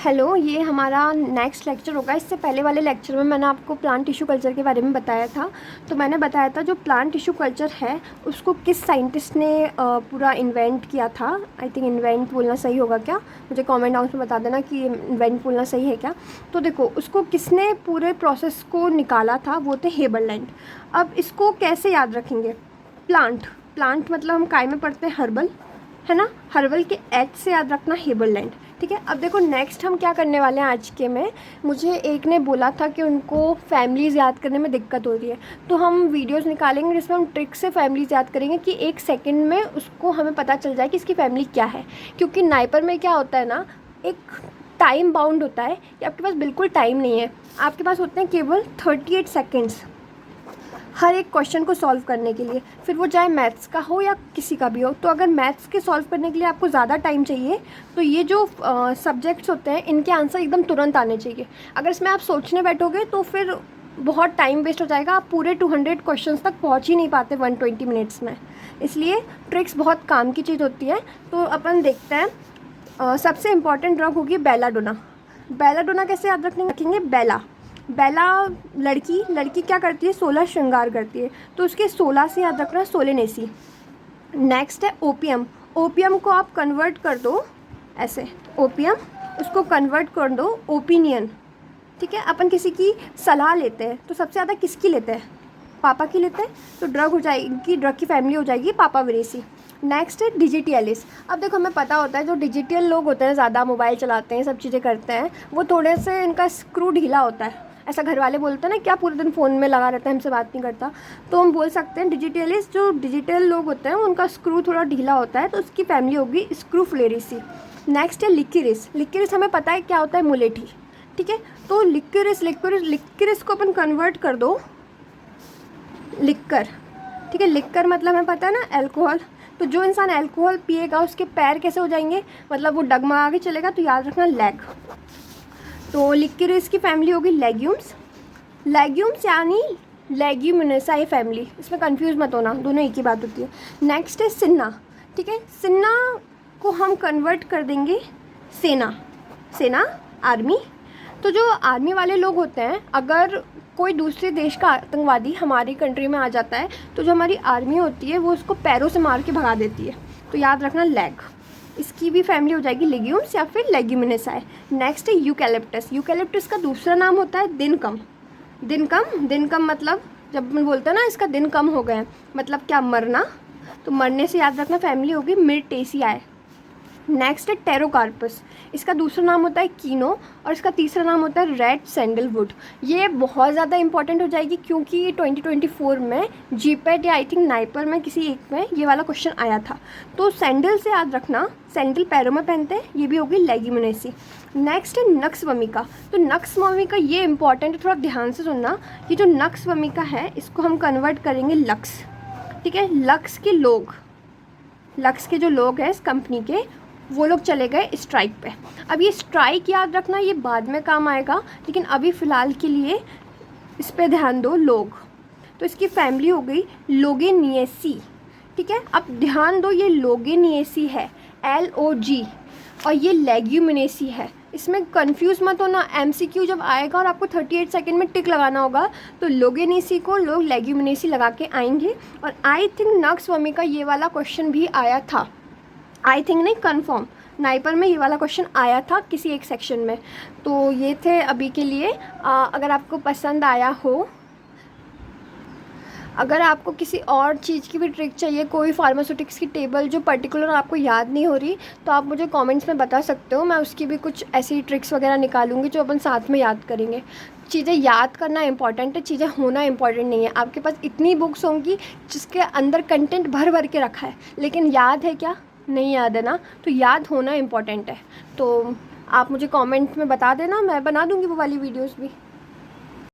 Hello, ये हमारा next lecture होगा। इससे पहले वाले लेक्चर में मैंने आपको प्लांट टिश्यू कल्चर के बारे में बताया था। तो मैंने बताया था जो प्लांट टिश्यू कल्चर है उसको किस साइंटिस्ट ने पूरा इन्वेंट किया था। आई थिंक इन्वेंट बोलना सही होगा क्या, मुझे कमेंट बॉक्स में बता देना कि इन्वेंट बोलना सही है क्या। तो देखो, उसको किसने पूरे प्रोसेस को निकाला था, वो थे हेबरलैंड। अब इसको कैसे याद रखेंगे? प्लांट मतलब हम काय में पढ़ते हैं, हर्बल, है ना। हर्बल के एच से याद रखना हेबरलैंड, ठीक है। अब देखो नेक्स्ट हम क्या करने वाले हैं आज के में। मुझे एक ने बोला था कि उनको फैमिलीज़ याद करने में दिक्कत हो रही है, तो हम वीडियोस निकालेंगे जिसमें हम ट्रिक से फैमिलीज़ याद करेंगे कि एक सेकंड में उसको हमें पता चल जाए कि इसकी फैमिली क्या है। क्योंकि नाइपर में क्या होता है ना, एक टाइम बाउंड होता है कि आपके पास बिल्कुल टाइम नहीं है, आपके पास होते हैं केवल 38 सेकेंड्स हर एक क्वेश्चन को सॉल्व करने के लिए, फिर वो चाहे मैथ्स का हो या किसी का भी हो। तो अगर मैथ्स के सॉल्व करने के लिए आपको ज़्यादा टाइम चाहिए तो ये जो सब्जेक्ट्स होते हैं इनके आंसर एकदम तुरंत आने चाहिए। अगर इसमें आप सोचने बैठोगे तो फिर बहुत टाइम वेस्ट हो जाएगा, आप पूरे 200 क्वेश्चंस तक पहुंच ही नहीं पाते 120 मिनट्स में। इसलिए ट्रिक्स बहुत काम की चीज़ होती है। तो अपन देखते हैं। सबसे इम्पॉर्टेंट ड्रग होगी बेलाडोना। बेलाडोना कैसे याद रखेंगे? बेला लड़की क्या करती है? 16 श्रृंगार करती है, तो उसके 16 से याद रखना सोलेनेसी। नेक्स्ट है ओपियम को आप कन्वर्ट कर दो ऐसे, ओपियम उसको कन्वर्ट कर दो ओपिनियन, ठीक है। अपन किसी की सलाह लेते हैं तो सबसे ज़्यादा किसकी लेते हैं? पापा की लेते हैं, तो ड्रग हो जाएगी, ड्रग की फैमिली हो जाएगी पापावेरेसी। नेक्स्ट है डिजिटियलिस। अब देखो हमें पता होता है जो डिजिटल लोग होते हैं, ज़्यादा मोबाइल चलाते हैं, सब चीज़ें करते हैं, वो थोड़े से इनका स्क्रू ढीला होता है। ऐसा घर वाले बोलते हैं ना, क्या पूरे दिन फ़ोन में लगा रहता है, हमसे बात नहीं करता। तो हम बोल सकते हैं डिजिटलिस्ट, जो डिजिटल लोग होते हैं उनका स्क्रू थोड़ा ढीला होता है, तो उसकी फैमिली होगी स्क्रूफ्लेरेसी। नेक्स्ट है लिक्यूरिस हमें पता है क्या होता है, मुलेठी, ठीक है। तो लिक्यूरिस को अपन कन्वर्ट कर दो लिक्कर, ठीक है। लिक्कर मतलब हमें पता है ना, अल्कोहल। तो जो इंसान अल्कोहल पिएगा उसके पैर कैसे हो जाएंगे, मतलब वो डगमगा के चलेगा, तो याद रखना लेग। तो लिक्यूरिस की फैमिली होगी लेग्यूम्स यानी लेग्यूमिनेसाई फैमिली, इसमें कंफ्यूज मत होना, दोनों एक ही बात होती है। नेक्स्ट है सिन्ना, ठीक है। सिन्ना को हम कन्वर्ट कर देंगे सेना आर्मी। तो जो आर्मी वाले लोग होते हैं, अगर कोई दूसरे देश का आतंकवादी हमारी कंट्री में आ जाता है तो जो हमारी आर्मी होती है वो उसको पैरों से मार के भगा देती है, तो याद रखना लेग। इसकी भी फैमिली हो जाएगी लेग्यूम्स या फिर लेग्यूमिनेसाई। नेक्स्ट है यूकैलिप्टस का दूसरा नाम होता है दिनकम मतलब जब अपन बोलते हैं ना इसका दिन कम हो गए, मतलब क्या, मरना। तो मरने से याद रखना फैमिली होगी मिर्टेसियाई। नेक्स्ट है टेरोकार्पस, इसका दूसरा नाम होता है कीनो और इसका तीसरा नाम होता है रेड सैंडलवुड। ये बहुत ज़्यादा इंपॉर्टेंट हो जाएगी क्योंकि 2024 में जीपेट या आई थिंक नाइपर में किसी एक में ये वाला क्वेश्चन आया था। तो सैंडल से याद रखना, सैंडल पैरों में पहनते हैं, ये भी होगी लेग्यूमिनेसी। नेक्स्ट है नक्स वमिका। तो नक्स वमिका ये इंपॉर्टेंट है, थोड़ा ध्यान से सुनना। ये जो नक्स वमिका है इसको हम कन्वर्ट करेंगे लक्स, ठीक है। लक्स के जो लोग हैं इस कंपनी के, वो लोग चले गए स्ट्राइक पे। अब ये स्ट्राइक याद रखना, ये बाद में काम आएगा, लेकिन अभी फ़िलहाल के लिए इस पे ध्यान दो। लोग, तो इसकी फैमिली हो गई लोगेनिएसी, ठीक है। अब ध्यान दो, ये लोगेनिएसी है LOG और ये लेग्यूमिनेसी है। इसमें कंफ्यूज मत होना, MCQ जब आएगा और आपको 38 सेकंड में टिक लगाना होगा तो लोगेनिएसी को लोग लेग्यूमिनेसी लगा के आएंगे। और आई थिंक नक्स वमिका ये वाला क्वेश्चन भी आया था, आई थिंक नहीं, कन्फर्म नाइपर में ये वाला क्वेश्चन आया था किसी एक सेक्शन में। तो ये थे अभी के लिए। अगर आपको पसंद आया हो, अगर आपको किसी और चीज़ की भी ट्रिक चाहिए, कोई फार्मास्यूटिक्स की टेबल जो पर्टिकुलर आपको याद नहीं हो रही, तो आप मुझे कमेंट्स में बता सकते हो, मैं उसकी भी कुछ ऐसी ट्रिक्स वगैरह निकालूंगी जो अपन साथ में याद करेंगे। चीज़ें याद करना इंपॉर्टेंट है, चीज़ें होना इंपॉर्टेंट नहीं है। आपके पास इतनी बुक्स होंगी जिसके अंदर कंटेंट भर के रखा है, लेकिन याद है क्या? नहीं याद है ना। तो याद होना इम्पॉर्टेंट है। तो आप मुझे कमेंट में बता देना, मैं बना दूँगी वो वाली वीडियोस भी।